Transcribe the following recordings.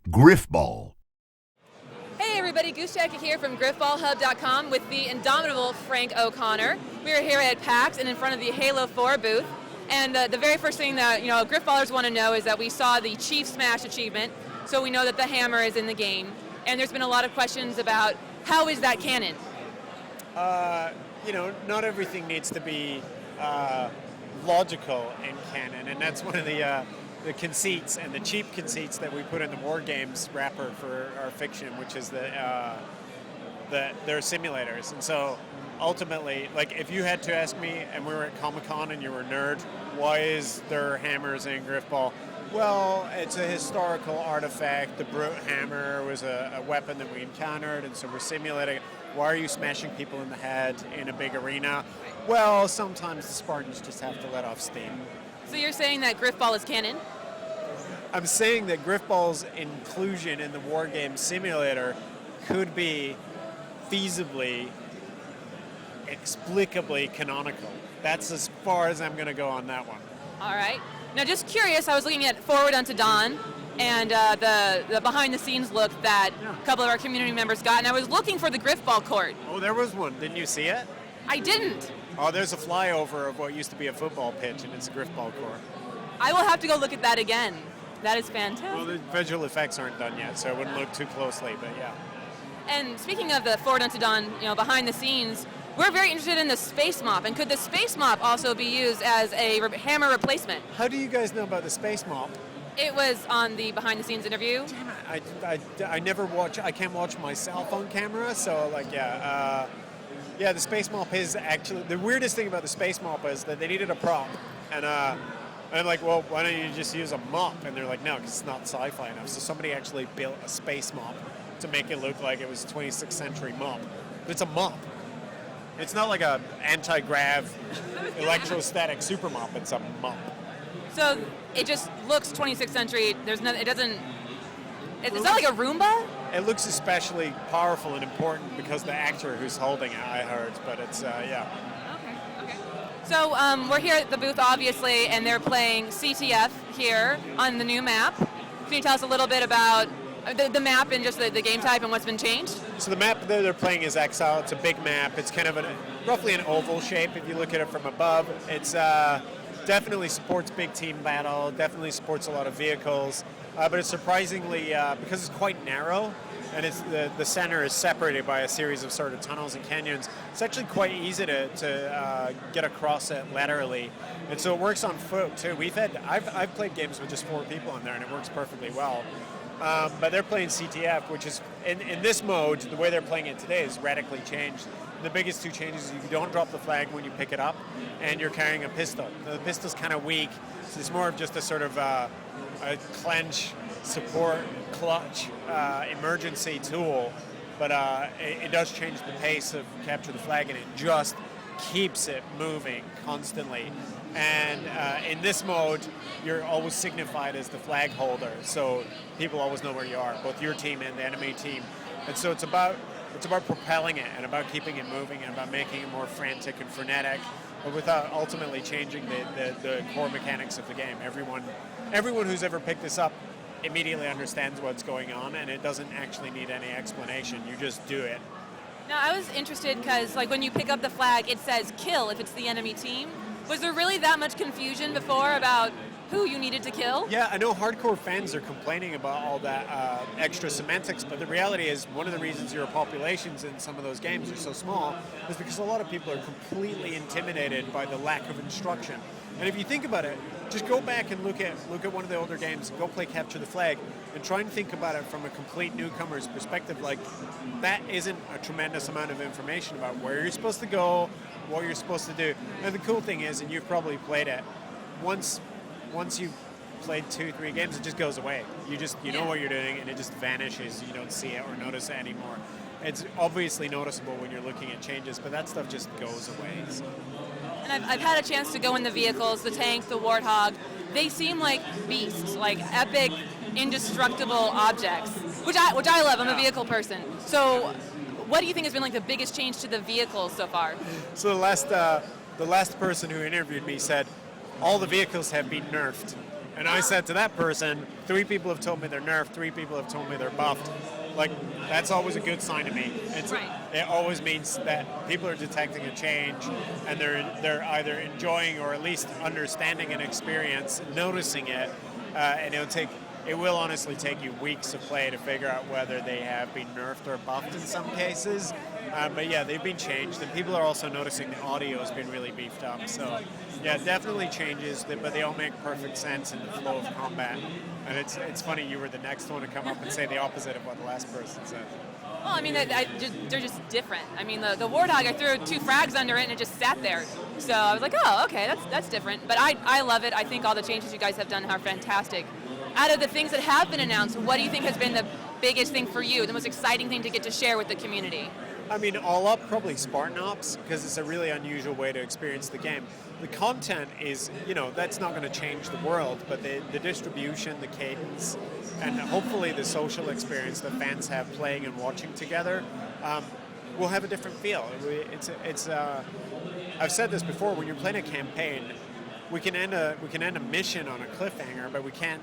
Grifball. Hey everybody, Goosechecka here from GrifballHub.com with the indomitable Frank O'Connor. We are here at PAX and in front of the Halo 4 booth. And the very first thing that Grifballers want to know is that we saw the Chief Smash achievement, so we know that the hammer is in the game. And there's been a lot of questions about how is that canon? Not everything needs to be logical in canon, and that's one of the conceits and the cheap conceits that we put in the War Games wrapper for our fiction, which is that they're simulators. And so ultimately, like, if you had to ask me and we were at Comic-Con and you were a nerd, why is there hammers in Grifball? Well, it's a historical artifact. The brute hammer was a weapon that we encountered, and so we're simulating it. Why are you smashing people in the head in a big arena? Well, sometimes the Spartans just have to let off steam. So you're saying that Grifball is canon? I'm saying that Grifball's inclusion in the War Game Simulator could be feasibly, explicably canonical. That's as far as I'm going to go on that one. All right. Now, just curious, I was looking at Forward Unto Dawn and the behind-the-scenes look that a couple of our community members got, and I was looking for the Grifball court. Oh, there was one. Didn't you see it? I didn't. Oh, there's a flyover of what used to be a football pitch, and it's a Grifball court. I will have to go look at that again. That is fantastic. Well, the visual effects aren't done yet, so I wouldn't look too closely, but yeah. And speaking of the Forward Unto Dawn, behind the scenes, we're very interested in the space mop, and could the space mop also be used as a hammer replacement? How do you guys know about the space mop? It was on the behind the scenes interview. Damn it, I never watch, I can't watch myself on camera, so yeah, the space mop is actually, the weirdest thing about the space mop is that they needed a prop, and I'm like, well, why don't you just use a mop? And they're like, no, because it's not sci-fi enough. So somebody actually built a space mop to make it look like it was a 26th century mop. But it's a mop. It's not like a anti-grav electrostatic super mop. It's a mop. So it just looks 26th century. There's no, it doesn't. It's not like a Roomba. It looks especially powerful and important because the actor who's holding it, I heard. But it's yeah. Okay. So we're here at the booth, obviously, and they're playing CTF here on the new map. Can you tell us a little bit about the map and just the game type and what's been changed? So the map that they're playing is Exile. It's a big map. It's kind of roughly an oval shape if you look at it from above. It's definitely supports big team battle, definitely supports a lot of vehicles, but it's surprisingly, because it's quite narrow, and it's the center is separated by a series of sort of tunnels and canyons, it's actually quite easy to get across it laterally. And so it works on foot too. I've played games with just 4 people in there, and it works perfectly well. But they're playing CTF, which is, in this mode, the way they're playing it today is radically changed. The biggest 2 changes is you don't drop the flag when you pick it up, and you're carrying a pistol. The pistol's kind of weak, so it's more of just a sort of a clench, support, clutch, emergency tool. But it does change the pace of capture the flag, and it just keeps it moving constantly. And in this mode, you're always signified as the flag holder, so people always know where you are, both your team and the enemy team. And so it's about propelling it and about keeping it moving and about making it more frantic and frenetic, but without ultimately changing the core mechanics of the game. Everyone who's ever picked this up immediately understands what's going on, and it doesn't actually need any explanation. You just do it. Now, I was interested because, like, when you pick up the flag, it says kill if it's the enemy team. Was there really that much confusion before about who you needed to kill? Yeah, I know hardcore fans are complaining about all that extra semantics, but the reality is one of the reasons your populations in some of those games are so small is because a lot of people are completely intimidated by the lack of instruction. And if you think about it, just go back and look at one of the older games, go play Capture the Flag, and try and think about it from a complete newcomer's perspective. Like, that isn't a tremendous amount of information about where you're supposed to go, what you're supposed to do. And the cool thing is, and you've probably played it, once you've played 2-3 games, it just goes away. You know what you're doing, and it just vanishes. You don't see it or notice it anymore. It's obviously noticeable when you're looking at changes, but that stuff just goes away. So. And I've had a chance to go in the vehicles, the tank, the Warthog. They seem like beasts, like epic, indestructible objects, which I love. I'm a vehicle person. So what do you think has been like the biggest change to the vehicles so far? So the last person who interviewed me said all the vehicles have been nerfed. And I said to that person, 3 people have told me they're nerfed, 3 people have told me they're buffed. Like, that's always a good sign to me. It always means that people are detecting a change, and they're either enjoying or at least understanding an experience, noticing it, and it will honestly take you weeks of play to figure out whether they have been nerfed or buffed in some cases. But yeah, they've been changed, and people are also noticing the audio has been really beefed up. So yeah, definitely changes, but they all make perfect sense in the flow of combat. And it's funny, you were the next one to come up and say the opposite of what the last person said. Well, I mean, they're just different. I mean, the Warthog, I threw 2 frags under it and it just sat there. So I was like, oh, okay, that's different. But I love it. I think all the changes you guys have done are fantastic. Out of the things that have been announced, what do you think has been the biggest thing for you, the most exciting thing to get to share with the community? I mean, all up, probably Spartan Ops, because it's a really unusual way to experience the game. The content is, that's not going to change the world, but the distribution, the cadence, and hopefully the social experience that fans have playing and watching together will have a different feel. I've said this before, when you're playing a campaign, we can end a mission on a cliffhanger, but we can't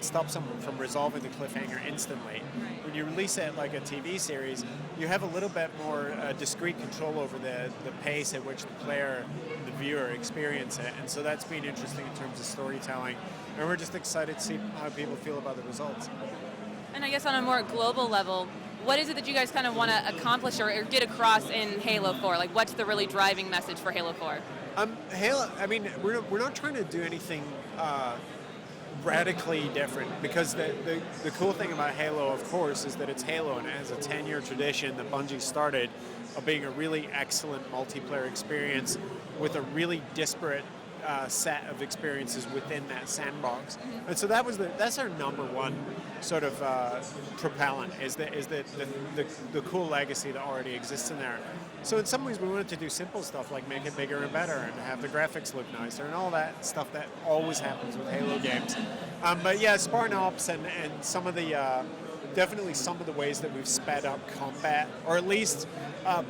stop someone from resolving the cliffhanger instantly. When you release it like a TV series, you have a little bit more discrete control over the pace at which the player, the viewer, experience it. And so that's been interesting in terms of storytelling. And we're just excited to see how people feel about the results. And I guess on a more global level, what is it that you guys kind of want to accomplish or get across in Halo 4? Like, what's the really driving message for Halo 4? Halo, I mean, we're not trying to do anything radically different, because the cool thing about Halo, of course, is that it's Halo and it has a 10-year tradition that Bungie started of being a really excellent multiplayer experience with a really disparate set of experiences within that sandbox. And so that's our number one sort of propellant is the cool legacy that already exists in there. So in some ways we wanted to do simple stuff like make it bigger and better and have the graphics look nicer and all that stuff that always happens with Halo games. But yeah, Spartan Ops and some of the definitely some of the ways that we've sped up combat, or at least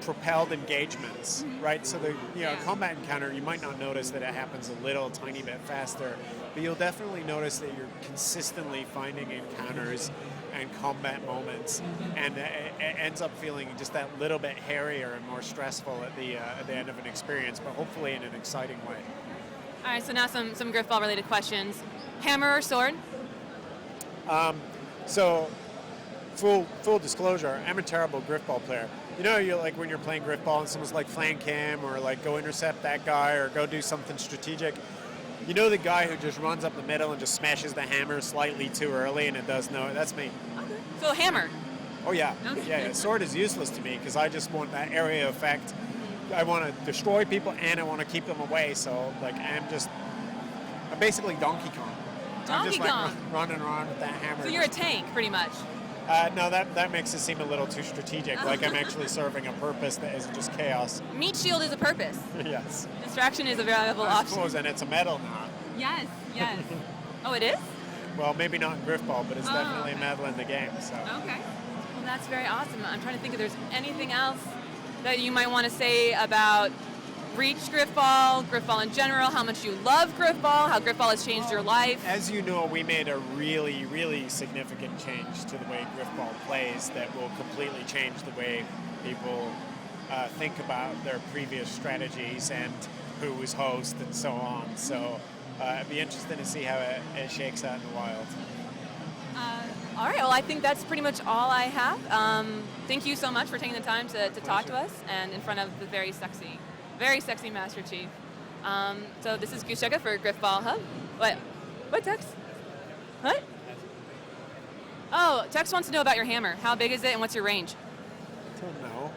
propelled engagements, right? So the combat encounter, you might not notice that it happens a little tiny bit faster, but you'll definitely notice that you're consistently finding encounters and combat moments, and it ends up feeling just that little bit hairier and more stressful at the end of an experience, but hopefully in an exciting way. All right, so now some Grifball related questions. Hammer or sword? So full disclosure, I'm a terrible Grifball player. You like when you're playing Grifball and someone's like flank him or like go intercept that guy or go do something strategic. The guy who just runs up the middle and just smashes the hammer slightly too early and it does no, that's me. Okay. So hammer? Oh yeah. Okay. Yeah, sword is useless to me because I just want that area effect. I want to destroy people and I want to keep them away, so like I'm basically Donkey Kong. I'm just like running around with that hammer. So you're a tank, pretty much. No, that makes it seem a little too strategic, like I'm actually serving a purpose that isn't just chaos. Meat shield is a purpose. Yes. Distraction is a valuable option. I suppose, and it's a medal now. Yes. Oh, it is? Well, maybe not in Grifball, but it's definitely a medal in the game. So. Okay. Well, that's very awesome. I'm trying to think if there's anything else that you might want to say about Reach Grifball in general, how much you love Grifball, how Grifball has changed your life. As you know, we made a really, really significant change to the way Grifball plays that will completely change the way people think about their previous strategies and who was host and so on. So it'd be interesting to see how it shakes out in the wild. All right, well, I think that's pretty much all I have. Thank you so much for taking the time to talk to us and in front of the very sexy Master Chief. So this is Goosechecka for GrifballHub. What, Tex? What? Oh, Tex wants to know about your hammer. How big is it and what's your range? I don't know.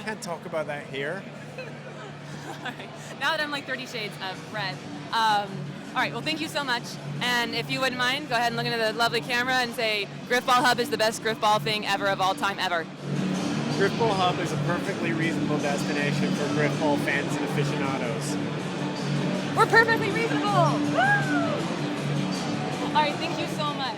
Can't talk about that here. All right. Now that I'm like 30 shades of red. All right, well, thank you so much. And if you wouldn't mind, go ahead and look into the lovely camera and say, GrifballHub is the best Grifball thing ever of all time ever. GrifballHub is a perfectly reasonable destination for Grifball fans and aficionados. We're perfectly reasonable! Woo! All right, thank you so much.